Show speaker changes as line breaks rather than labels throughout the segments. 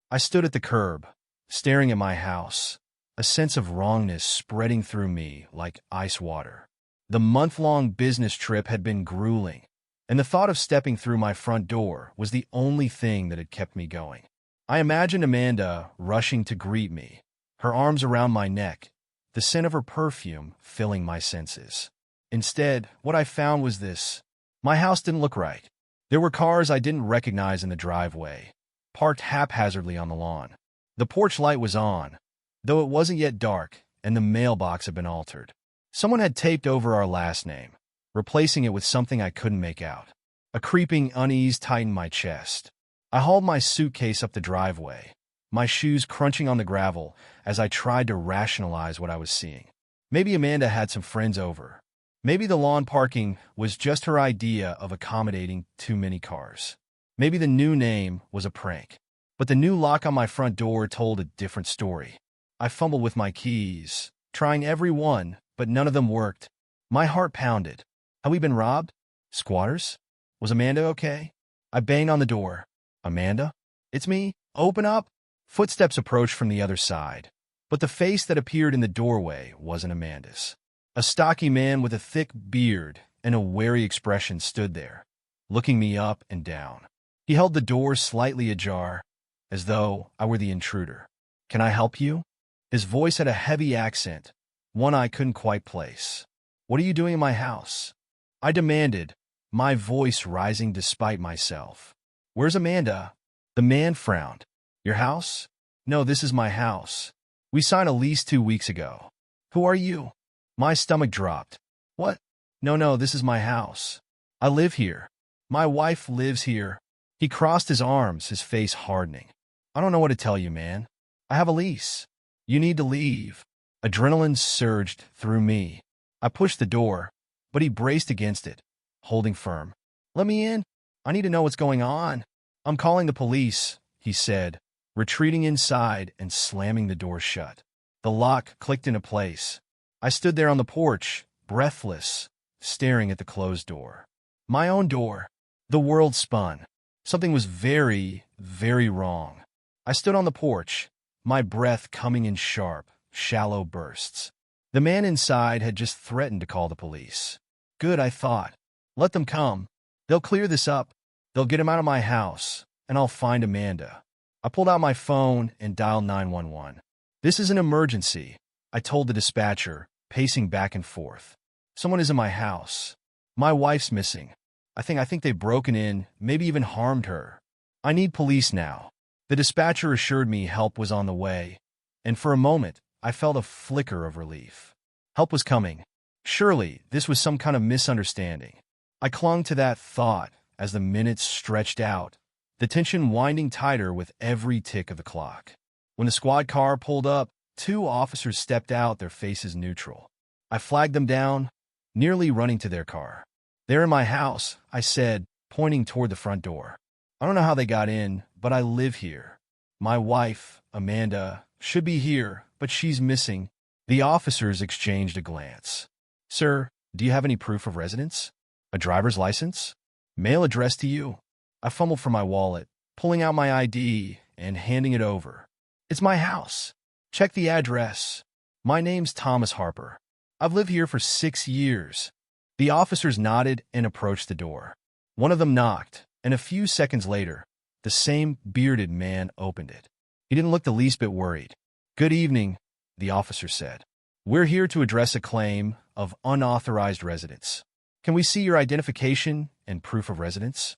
I stood at the curb, staring at my house, a sense of wrongness spreading through me like ice water. The month-long business trip had been grueling, and the thought of stepping through my front door was the only thing that had kept me going. I imagined Amanda rushing to greet me, her arms around my neck, the scent of her perfume filling my senses. Instead, what I found was this. My house didn't look right. There were cars I didn't recognize in the driveway, parked haphazardly on the lawn. The porch light was on, though it wasn't yet dark, and the mailbox had been altered. Someone had taped over our last name, replacing it with something I couldn't make out. A creeping unease tightened my chest. I hauled my suitcase up the driveway, my shoes crunching on the gravel as I tried to rationalize what I was seeing. Maybe Amanda had some friends over. Maybe the lawn parking was just her idea of accommodating too many cars. Maybe the new name was a prank. But the new lock on my front door told a different story. I fumbled with my keys, trying every one, but none of them worked. My heart pounded. Had we been robbed? Squatters? Was Amanda okay? I banged on the door. Amanda? It's me. Open up. Footsteps approached from the other side, but the face that appeared in the doorway wasn't Amanda's. A stocky man with a thick beard and a wary expression stood there, looking me up and down. He held the door slightly ajar, as though I were the intruder. Can I help you? His voice had a heavy accent, one I couldn't quite place. What are you doing in my house? I demanded, my voice rising despite myself. Where's Amanda? The man frowned. Your house? No, this is my house. We signed a lease 2 weeks ago. Who are you? My stomach dropped. What? No, this is my house. I live here. My wife lives here. He crossed his arms, his face hardening. I don't know what to tell you, man. I have a lease. You need to leave. Adrenaline surged through me. I pushed the door, but he braced against it, holding firm. Let me in. I need to know what's going on. I'm calling the police, he said, retreating inside and slamming the door shut. The lock clicked into place. I stood there on the porch, breathless, staring at the closed door. My own door. The world spun. Something was very, very wrong. I stood on the porch, my breath coming in sharp, shallow bursts. The man inside had just threatened to call the police. Good, I thought. Let them come. They'll clear this up. They'll get him out of my house, and I'll find Amanda. I pulled out my phone and dialed 911. This is an emergency, I told the dispatcher, pacing back and forth. Someone is in my house. My wife's missing. I think they've broken in, maybe even harmed her. I need police now. The dispatcher assured me help was on the way, and for a moment, I felt a flicker of relief. Help was coming. Surely, this was some kind of misunderstanding. I clung to that thought as the minutes stretched out, the tension winding tighter with every tick of the clock. When the squad car pulled up, 2 officers stepped out, their faces neutral. I flagged them down, nearly running to their car. They're in my house, I said, pointing toward the front door. I don't know how they got in, but I live here. My wife, Amanda, should be here, but she's missing. The officers exchanged a glance. Sir, do you have any proof of residence? A driver's license? Mail addressed to you? I fumbled for my wallet, pulling out my ID and handing it over. It's my house. Check the address. My name's Thomas Harper. I've lived here for 6 years. The officers nodded and approached the door. One of them knocked, and a few seconds later, the same bearded man opened it. He didn't look the least bit worried. Good evening, the officer said. We're here to address a claim of unauthorized residence. Can we see your identification and proof of residence?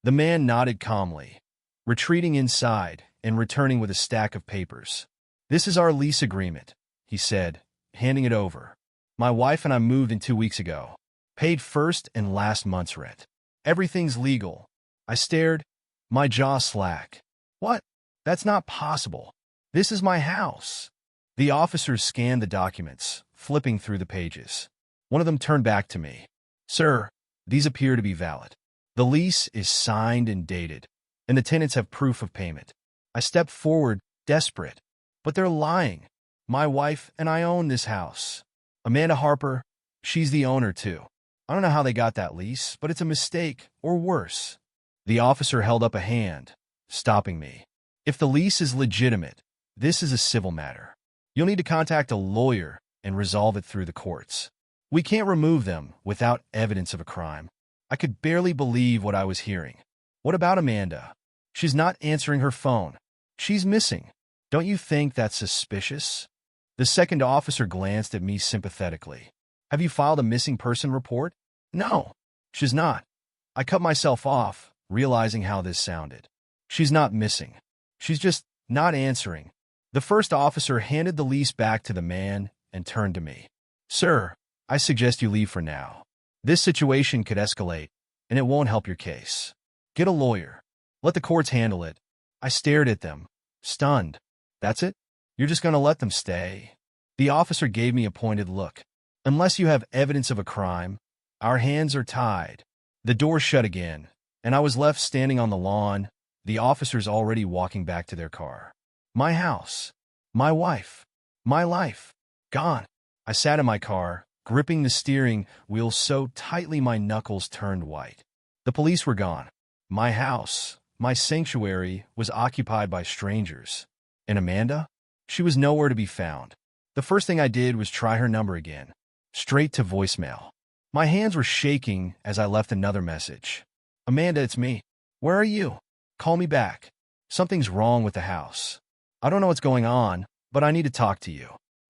The man nodded calmly, retreating inside and returning with a stack of papers. This is our lease agreement, he said, handing it over. My wife and I moved in 2 weeks ago. Paid first and last month's rent. Everything's legal. I stared, my jaw slack. What? That's not possible. This is my house. The officers scanned the documents, flipping through the pages. One of them turned back to me. Sir, these appear to be valid. The lease is signed and dated, and the tenants have proof of payment. I stepped forward, desperate. But they're lying. My wife and I own this house. Amanda Harper, she's the owner too. I don't know how they got that lease, but it's a mistake, or worse. The officer held up a hand, stopping me. If the lease is legitimate, this is a civil matter. You'll need to contact a lawyer and resolve it through the courts. We can't remove them without evidence of a crime. I could barely believe what I was hearing. What about Amanda? She's not answering her phone. She's missing. Don't you think that's suspicious? The second officer glanced at me sympathetically. Have you filed a missing person report? No, she's not. I cut myself off, realizing how this sounded. She's not missing. She's just not answering. The first officer handed the lease back to the man and turned to me. Sir, I suggest you leave for now. This situation could escalate, and it won't help your case. Get a lawyer. Let the courts handle it. I stared at them, stunned. That's it? You're just going to let them stay? The officer gave me a pointed look. Unless you have evidence of a crime, our hands are tied. The door shut again, and I was left standing on the lawn, the officers already walking back to their car. My house, my wife, my life, gone. I sat in my car, gripping the steering wheel so tightly my knuckles turned white. The police were gone. My house, my sanctuary, was occupied by strangers. And Amanda? She was nowhere to be found. The first thing I did was try her number again, straight to voicemail. My hands were shaking as I left another message. Amanda, it's me. Where are you? Call me back. Something's wrong with the house. I don't know what's going on, but I need to talk to you.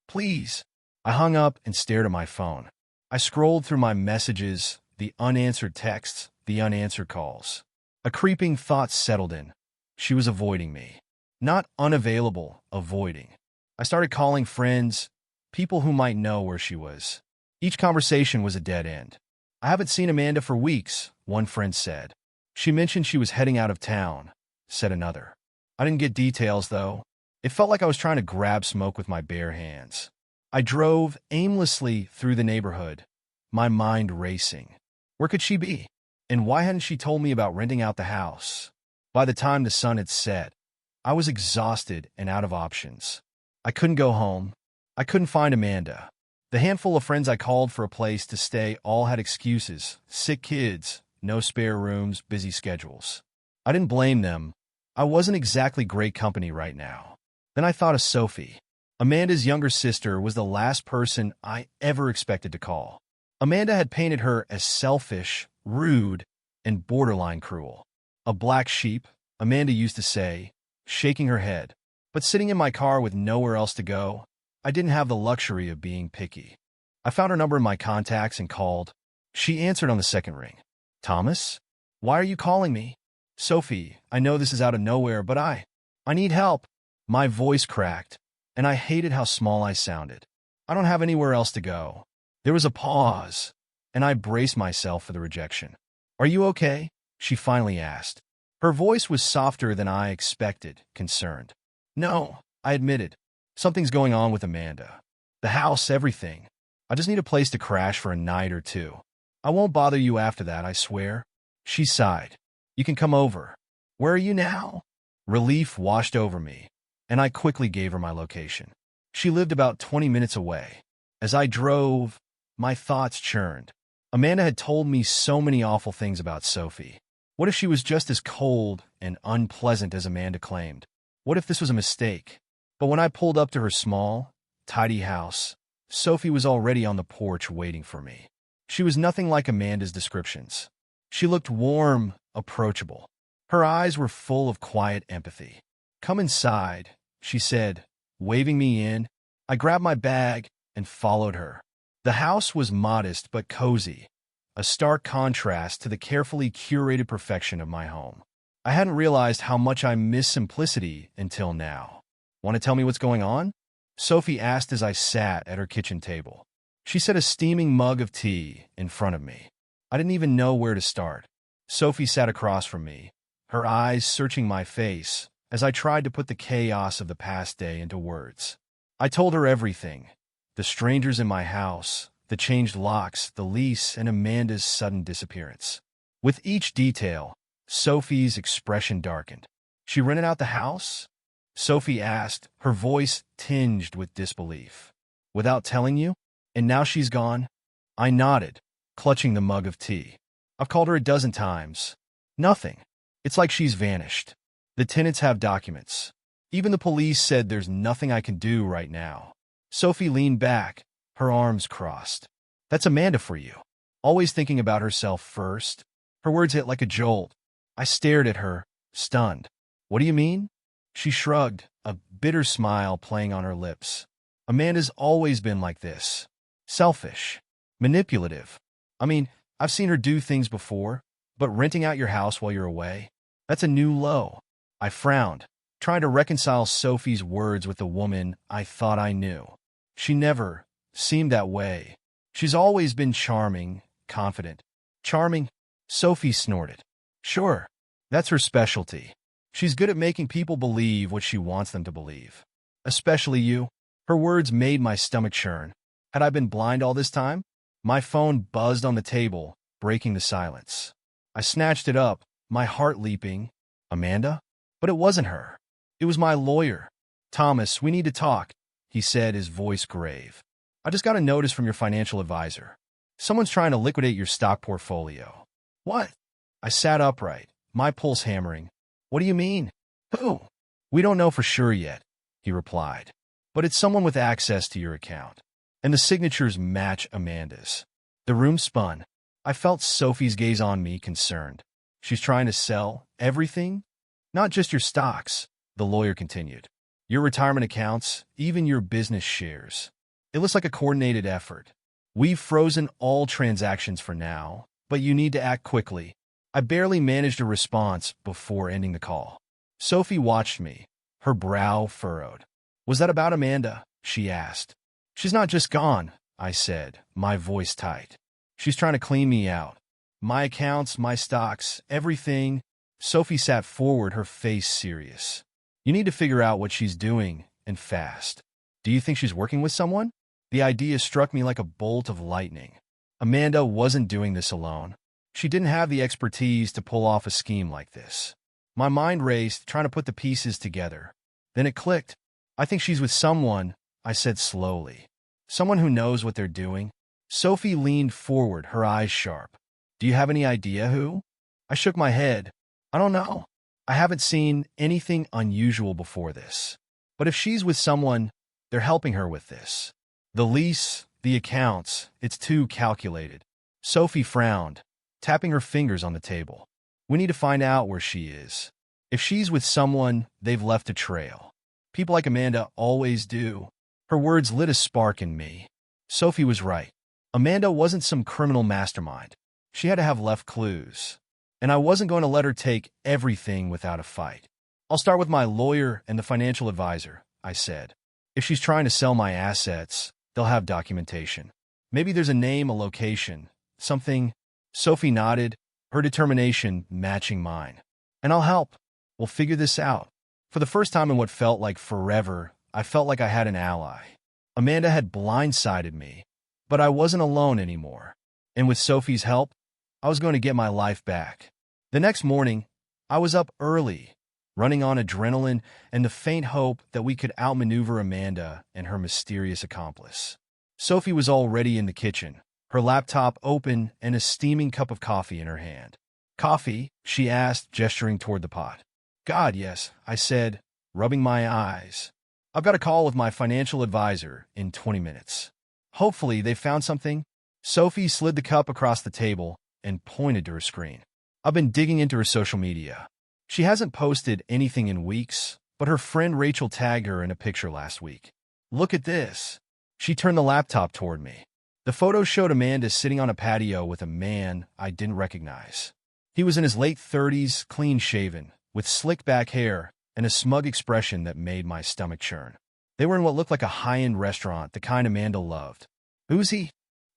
Please. I hung up and stared at my phone. I scrolled through my messages, the unanswered texts, the unanswered calls. A creeping thought settled in. She was avoiding me. Not unavailable, avoiding. I started calling friends, people who might know where she was. Each conversation was a dead end. I haven't seen Amanda for weeks, one friend said. She mentioned she was heading out of town, said another. I didn't get details, though. It felt like I was trying to grab smoke with my bare hands. I drove aimlessly through the neighborhood, my mind racing. Where could she be? And why hadn't she told me about renting out the house? By the time the sun had set, I was exhausted and out of options. I couldn't go home. I couldn't find Amanda. The handful of friends I called for a place to stay all had excuses: sick kids, no spare rooms, busy schedules. I didn't blame them. I wasn't exactly great company right now. Then I thought of Sophie. Amanda's younger sister was the last person I ever expected to call. Amanda had painted her as selfish, rude, and borderline cruel. A black sheep, Amanda used to say, shaking her head. But sitting in my car with nowhere else to go, I didn't have the luxury of being picky. I found her number in my contacts and called. She answered on the second ring. Thomas? Why are you calling me? Sophie, I know this is out of nowhere, but I need help. My voice cracked, and I hated how small I sounded. I don't have anywhere else to go. There was a pause, and I braced myself for the rejection. Are you okay? She finally asked. Her voice was softer than I expected, concerned. No, I admitted. Something's going on with Amanda. The house, everything. I just need a place to crash for a night or two. I won't bother you after that, I swear. She sighed. You can come over. Where are you now? Relief washed over me, and I quickly gave her my location. She lived about 20 minutes away. As I drove, my thoughts churned. Amanda had told me so many awful things about Sophie. What if she was just as cold and unpleasant as Amanda claimed? What if this was a mistake? But when I pulled up to her small, tidy house, Sophie was already on the porch waiting for me. She was nothing like Amanda's descriptions. She looked warm, approachable. Her eyes were full of quiet empathy. Come inside, she said, waving me in. I grabbed my bag and followed her. The house was modest but cozy, a stark contrast to the carefully curated perfection of my home. I hadn't realized how much I miss simplicity until now. Want to tell me what's going on? Sophie asked as I sat at her kitchen table. She set a steaming mug of tea in front of me. I didn't even know where to start. Sophie sat across from me, her eyes searching my face as I tried to put the chaos of the past day into words. I told her everything: the strangers in my house, the changed locks, the lease, and Amanda's sudden disappearance. With each detail, Sophie's expression darkened. She rented out the house? Sophie asked, her voice tinged with disbelief. Without telling you? And now she's gone? I nodded, clutching the mug of tea. I've called her a dozen times. Nothing. It's like she's vanished. The tenants have documents. Even the police said there's nothing I can do right now. Sophie leaned back, her arms crossed. That's Amanda for you. Always thinking about herself first. Her words hit like a jolt. I stared at her, stunned. What do you mean? She shrugged, a bitter smile playing on her lips. Amanda's always been like this. Selfish. Manipulative. I mean, I've seen her do things before, but renting out your house while you're away? That's a new low. I frowned, trying to reconcile Sophie's words with the woman I thought I knew. She never seemed that way. She's always been charming, confident. Charming? Sophie snorted. Sure, that's her specialty. She's good at making people believe what she wants them to believe. Especially you. Her words made my stomach churn. Had I been blind all this time? My phone buzzed on the table, breaking the silence. I snatched it up, my heart leaping. Amanda? But it wasn't her. It was my lawyer. Thomas, we need to talk, he said, his voice grave. I just got a notice from your financial advisor. Someone's trying to liquidate your stock portfolio. What? I sat upright, my pulse hammering. What do you mean? Who? We don't know for sure yet, he replied. But it's someone with access to your account. And the signatures match Amanda's. The room spun. I felt Sophie's gaze on me, concerned. She's trying to sell everything? Not just your stocks, the lawyer continued. Your retirement accounts, even your business shares. It looks like a coordinated effort. We've frozen all transactions for now, but you need to act quickly. I barely managed a response before ending the call. Sophie watched me, her brow furrowed. Was that about Amanda? She asked. She's not just gone, I said, my voice tight. She's trying to clean me out. My accounts, my stocks, everything. Sophie sat forward, her face serious. You need to figure out what she's doing, and fast. Do you think she's working with someone? The idea struck me like a bolt of lightning. Amanda wasn't doing this alone. She didn't have the expertise to pull off a scheme like this. My mind raced, trying to put the pieces together. Then it clicked. I think she's with someone, I said slowly. Someone who knows what they're doing. Sophie leaned forward, her eyes sharp. Do you have any idea who? I shook my head. I don't know. I haven't seen anything unusual before this. But if she's with someone, they're helping her with this. The lease, the accounts, it's too calculated. Sophie frowned, tapping her fingers on the table. We need to find out where she is. If she's with someone, they've left a trail. People like Amanda always do. Her words lit a spark in me. Sophie was right. Amanda wasn't some criminal mastermind. She had to have left clues. And I wasn't going to let her take everything without a fight. I'll start with my lawyer and the financial advisor, I said. If she's trying to sell my assets, they'll have documentation. Maybe there's a name, a location, something. Sophie nodded, her determination matching mine. And I'll help. We'll figure this out. For the first time in what felt like forever, I felt like I had an ally. Amanda had blindsided me, but I wasn't alone anymore. And with Sophie's help, I was going to get my life back. The next morning, I was up early, running on adrenaline and the faint hope that we could outmaneuver Amanda and her mysterious accomplice. Sophie was already in the kitchen, her laptop open and a steaming cup of coffee in her hand. Coffee? She asked, gesturing toward the pot. God, yes, I said, rubbing my eyes. I've got a call with my financial advisor in 20 minutes. Hopefully they found something. Sophie slid the cup across the table and pointed to her screen. I've been digging into her social media. She hasn't posted anything in weeks, but her friend Rachel tagged her in a picture last week. Look at this. She turned the laptop toward me. The photo showed Amanda sitting on a patio with a man I didn't recognize. He was in his late 30s, clean-shaven, with slick back hair and a smug expression that made my stomach churn. They were in what looked like a high-end restaurant, the kind Amanda loved. Who's he?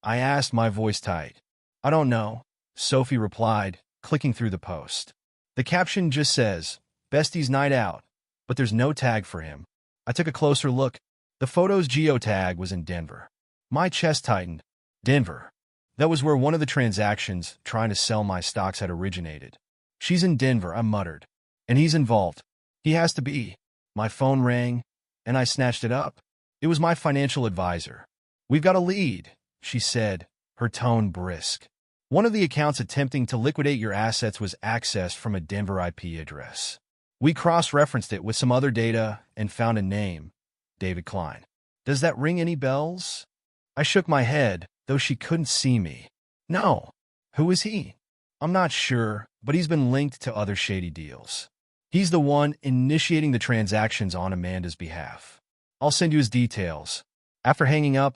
I asked, my voice tight. I don't know, Sophie replied, clicking through the post. The caption just says, Bestie's Night Out, but there's no tag for him. I took a closer look. The photo's geotag was in Denver. My chest tightened. Denver. That was where one of the transactions trying to sell my stocks had originated. She's in Denver, I muttered. And he's involved. He has to be. My phone rang, and I snatched it up. It was my financial advisor. We've got a lead, she said, her tone brisk. One of the accounts attempting to liquidate your assets was accessed from a Denver IP address. We cross-referenced it with some other data and found a name, David Klein. Does that ring any bells? I shook my head, though she couldn't see me. No. Who is he? I'm not sure, but he's been linked to other shady deals. He's the one initiating the transactions on Amanda's behalf. I'll send you his details. After hanging up,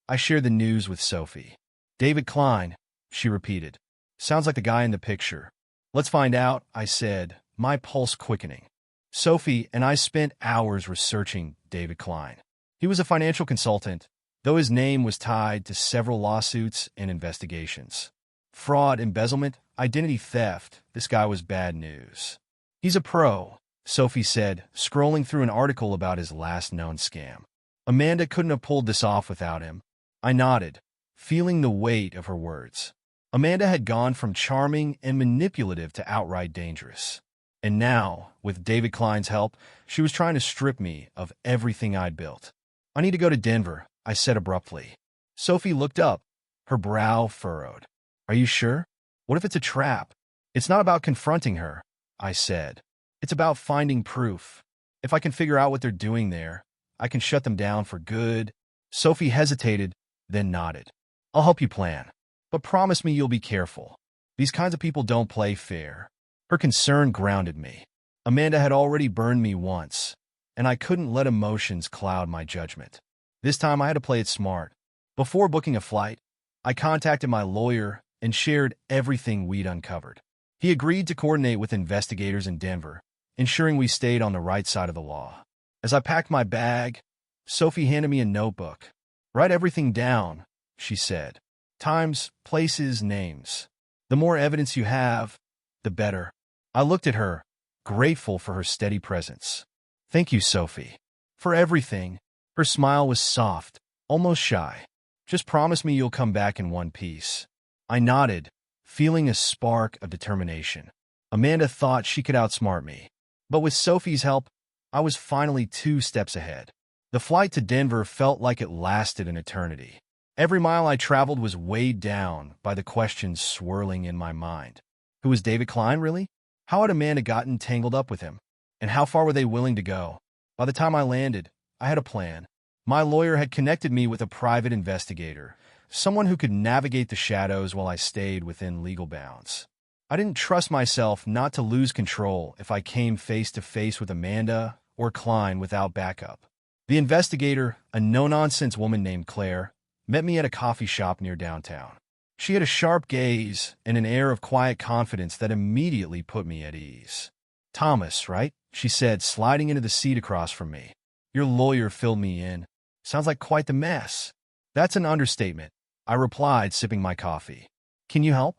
I shared the news with Sophie. David Klein, she repeated. Sounds like the guy in the picture. Let's find out, I said, my pulse quickening. Sophie and I spent hours researching David Klein. He was a financial consultant, though his name was tied to several lawsuits and investigations. Fraud, embezzlement, identity theft, this guy was bad news. He's a pro, Sophie said, scrolling through an article about his last known scam. Amanda couldn't have pulled this off without him. I nodded, feeling the weight of her words. Amanda had gone from charming and manipulative to outright dangerous. And now, with David Klein's help, she was trying to strip me of everything I'd built. I need to go to Denver, I said abruptly. Sophie looked up, her brow furrowed. Are you sure? What if it's a trap? It's not about confronting her, I said. It's about finding proof. If I can figure out what they're doing there, I can shut them down for good. Sophie hesitated, then nodded. I'll help you plan. But promise me you'll be careful. These kinds of people don't play fair. Her concern grounded me. Amanda had already burned me once, and I couldn't let emotions cloud my judgment. This time I had to play it smart. Before booking a flight, I contacted my lawyer and shared everything we'd uncovered. He agreed to coordinate with investigators in Denver, ensuring we stayed on the right side of the law. As I packed my bag, Sophie handed me a notebook. Write everything down, she said. Times, places, names. The more evidence you have, the better. I looked at her, grateful for her steady presence. Thank you, Sophie. For everything. Her smile was soft, almost shy. Just promise me you'll come back in one piece. I nodded, feeling a spark of determination. Amanda thought she could outsmart me. But with Sophie's help, I was finally 2 steps ahead. The flight to Denver felt like it lasted an eternity. Every mile I traveled was weighed down by the questions swirling in my mind. Who was David Klein, really? How had Amanda gotten tangled up with him? And how far were they willing to go? By the time I landed, I had a plan. My lawyer had connected me with a private investigator, someone who could navigate the shadows while I stayed within legal bounds. I didn't trust myself not to lose control if I came face to face with Amanda or Klein without backup. The investigator, a no-nonsense woman named Claire, met me at a coffee shop near downtown. She had a sharp gaze and an air of quiet confidence that immediately put me at ease. Thomas, right? She said, sliding into the seat across from me. Your lawyer filled me in. Sounds like quite the mess. That's an understatement, I replied, sipping my coffee. Can you help?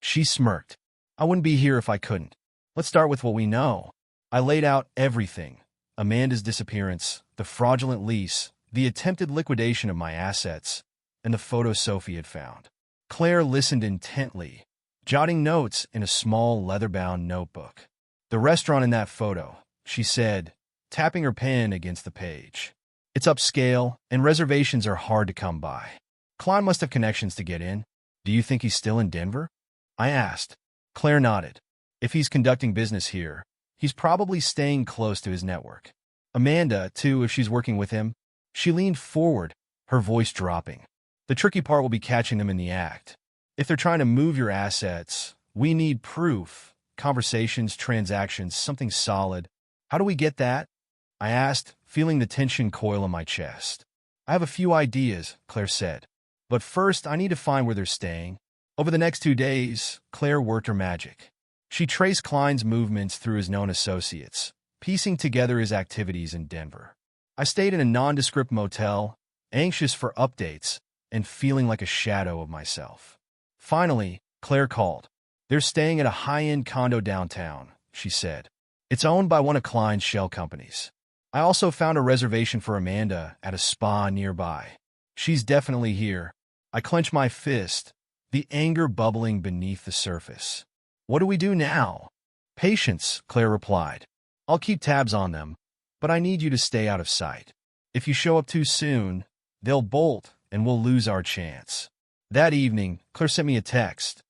She smirked. I wouldn't be here if I couldn't. Let's start with what we know. I laid out everything. Amanda's disappearance, the fraudulent lease, the attempted liquidation of my assets, and the photo Sophie had found. Claire listened intently, jotting notes in a small leather-bound notebook. The restaurant in that photo, she said, tapping her pen against the page. It's upscale, and reservations are hard to come by. Klein must have connections to get in. Do you think he's still in Denver? I asked. Claire nodded. If he's conducting business here, he's probably staying close to his network. Amanda, too, if she's working with him. She leaned forward, her voice dropping. The tricky part will be catching them in the act. If they're trying to move your assets, we need proof, conversations, transactions, something solid. How do we get that? I asked, feeling the tension coil in my chest. I have a few ideas, Claire said. But first, I need to find where they're staying. Over the next 2 days, Claire worked her magic. She traced Klein's movements through his known associates, piecing together his activities in Denver. I stayed in a nondescript motel, anxious for updates, and feeling like a shadow of myself. Finally, Claire called. They're staying at a high-end condo downtown, she said. It's owned by one of Klein's shell companies. I also found a reservation for Amanda at a spa nearby. She's definitely here. I clenched my fist, the anger bubbling beneath the surface. What do we do now? Patience, Claire replied. I'll keep tabs on them, but I need you to stay out of sight. If you show up too soon, they'll bolt and we'll lose our chance. That evening, Claire sent me a text.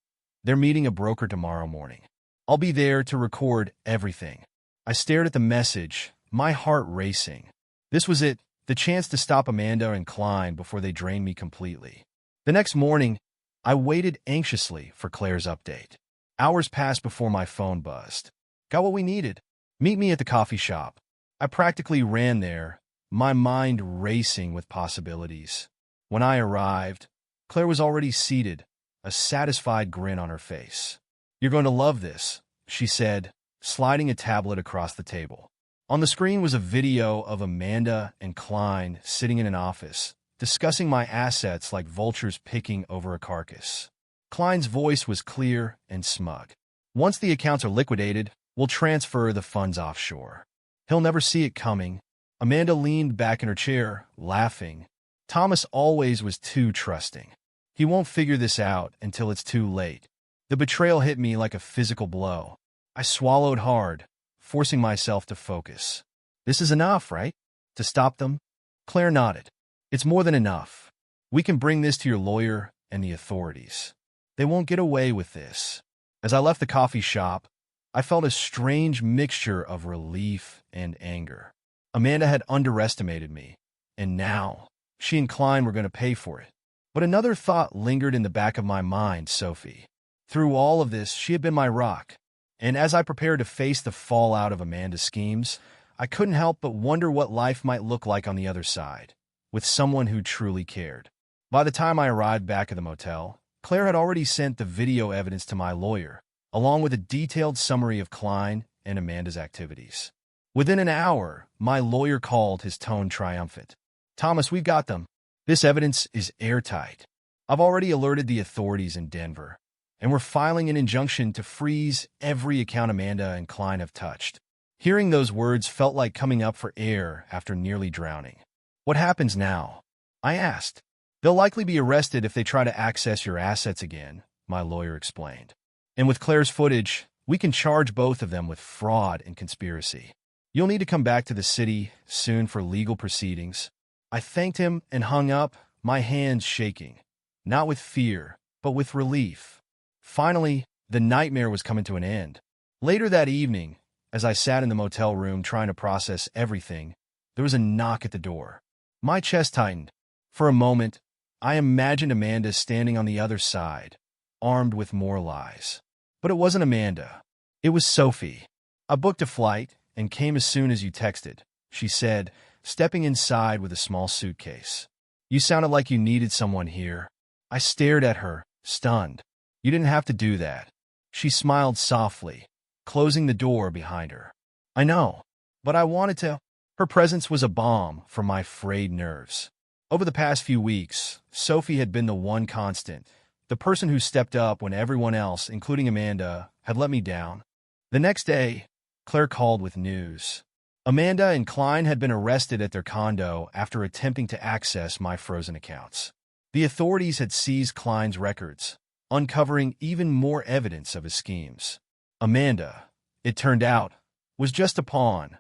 They're meeting a broker tomorrow morning. I'll be there to record everything. I I stared at the message, my heart racing. This was it, the chance to stop Amanda and Klein before they drained me completely. The next morning, I waited anxiously for Claire's update. Hours passed before my phone buzzed. Got what we needed. Meet me at the coffee shop. I practically ran there, my mind racing with possibilities. When I arrived, Claire was already seated, a satisfied grin on her face. You're going to love this, she said, sliding a tablet across the table. On the screen was a video of Amanda and Klein sitting in an office, discussing my assets like vultures picking over a carcass. Klein's voice was clear and smug. Once the accounts are liquidated, we'll transfer the funds offshore. He'll never see it coming. Amanda leaned back in her chair, laughing. Thomas always was too trusting. He won't figure this out until it's too late. The betrayal hit me like a physical blow. I swallowed hard, forcing myself to focus. This is enough, right? To stop them? Claire nodded. It's more than enough. We can bring this to your lawyer and the authorities. They won't get away with this. As I left the coffee shop, I felt a strange mixture of relief and anger. Amanda had underestimated me, and now she and Klein were going to pay for it. But another thought lingered in the back of my mind, Sophie. Through all of this, she had been my rock. And as I prepared to face the fallout of Amanda's schemes, I couldn't help but wonder what life might look like on the other side, with someone who truly cared. By the time I arrived back at the motel, Claire had already sent the video evidence to my lawyer, along with a detailed summary of Klein and Amanda's activities. Within an hour, my lawyer called, his tone triumphant. Thomas, we've got them. This evidence is airtight. I've already alerted the authorities in Denver, and we're filing an injunction to freeze every account Amanda and Klein have touched. Hearing those words felt like coming up for air after nearly drowning. What happens now? I asked. They'll likely be arrested if they try to access your assets again, my lawyer explained. And with Claire's footage, we can charge both of them with fraud and conspiracy. You'll need to come back to the city soon for legal proceedings. I thanked him and hung up, my hands shaking, not with fear, but with relief. Finally, the nightmare was coming to an end. Later that evening, as I sat in the motel room trying to process everything, there was a knock at the door. My chest tightened. For a moment, I imagined Amanda standing on the other side, armed with more lies. But it wasn't Amanda. It was Sophie. I booked a flight and came as soon as you texted, she said, stepping inside with a small suitcase. You sounded like you needed someone here. I stared at her, stunned. You didn't have to do that. She smiled softly, closing the door behind her. I know, but I wanted to. Her presence was a balm for my frayed nerves. Over the past few weeks, Sophie had been the one constant, the person who stepped up when everyone else, including Amanda, had let me down. The next day, Claire called with news. Amanda and Klein had been arrested at their condo after attempting to access my frozen accounts. The authorities had seized Klein's records, uncovering even more evidence of his schemes. Amanda, it turned out, was just a pawn,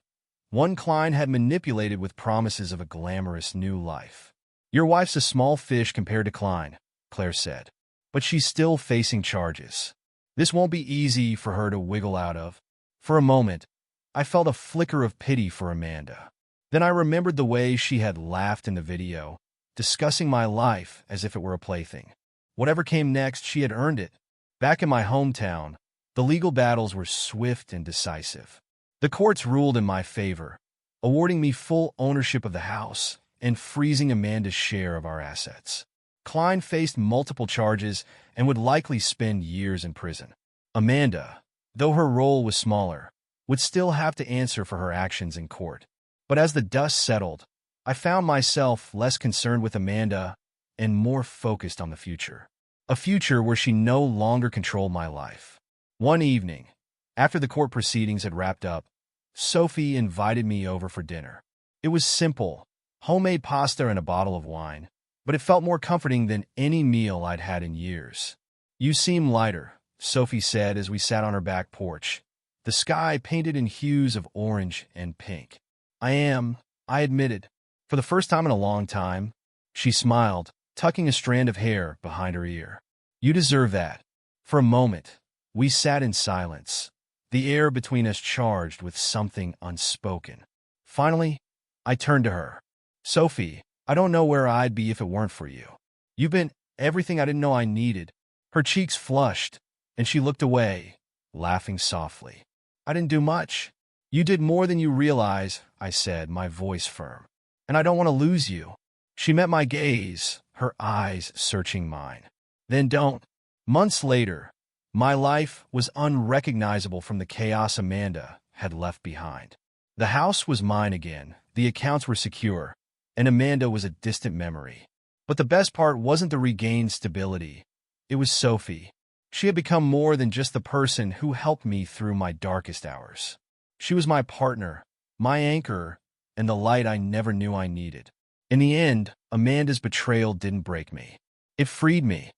one Klein had manipulated with promises of a glamorous new life. Your wife's a small fish compared to Klein, Claire said, but she's still facing charges. This won't be easy for her to wiggle out of. For a moment, I felt a flicker of pity for Amanda. Then I remembered the way she had laughed in the video, discussing my life as if it were a plaything. Whatever came next, she had earned it. Back in my hometown, the legal battles were swift and decisive. The courts ruled in my favor, awarding me full ownership of the house and freezing Amanda's share of our assets. Klein faced multiple charges and would likely spend years in prison. Amanda, though her role was smaller, would still have to answer for her actions in court. But as the dust settled, I found myself less concerned with Amanda and more focused on the future. A future where she no longer controlled my life. One evening, after the court proceedings had wrapped up, Sophie invited me over for dinner. It was simple, homemade pasta and a bottle of wine, but it felt more comforting than any meal I'd had in years. You seem lighter, Sophie said as we sat on her back porch, the sky painted in hues of orange and pink. I am, I admitted. For the first time in a long time, she smiled, tucking a strand of hair behind her ear. You deserve that. For a moment, we sat in silence, the air between us charged with something unspoken. Finally, I turned to her. "Sophie, I don't know where I'd be if it weren't for you. You've been everything I didn't know I needed." Her cheeks flushed, and she looked away, laughing softly. "I didn't do much." "You did more than you realize," I said, my voice firm. "And I don't want to lose you." She met my gaze, her eyes searching mine. "Then don't." Months later, my life was unrecognizable from the chaos Amanda had left behind. The house was mine again, the accounts were secure, and Amanda was a distant memory. But the best part wasn't the regained stability. It was Sophie. She had become more than just the person who helped me through my darkest hours. She was my partner, my anchor, and the light I never knew I needed. In the end, Amanda's betrayal didn't break me. It freed me.